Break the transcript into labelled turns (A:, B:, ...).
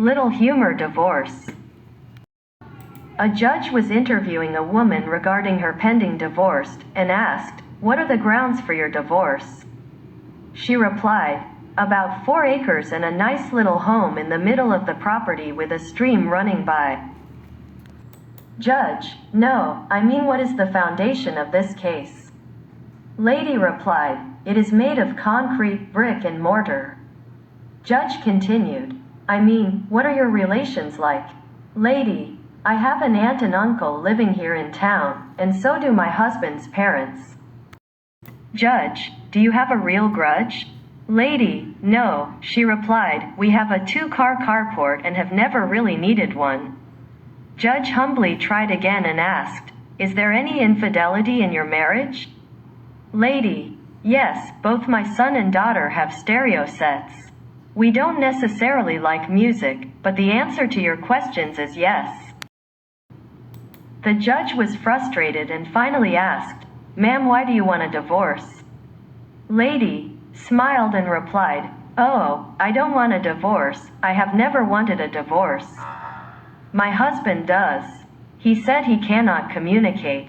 A: Little humor divorce. A judge was interviewing a woman regarding her pending divorce and asked, "What are the grounds for your divorce?" She replied, "About 4 acres and a nice little home in the middle of the property with a stream running by." Judge: "No, I mean what is the foundation of this case?" Lady replied, "It is made of concrete, brick and mortar." Judge continued, "I mean, what are your relations like?" Lady: "I have an aunt and uncle living here in town, and so do my husband's parents." Judge: "Do you have a real grudge?" Lady: "No," she replied, "we have a 2-car carport and have never really needed one." Judge humbly tried again and asked, "Is there any infidelity in your marriage?" Lady: "Yes, both my son and daughter have stereo sets. We don't necessarily like music, but the answer to your questions is yes." The judge was frustrated and finally asked, "Ma'am, why do you want a divorce?" Lady smiled and replied, "Oh, I don't want a divorce. I have never wanted a divorce. My husband does. He said he cannot communicate,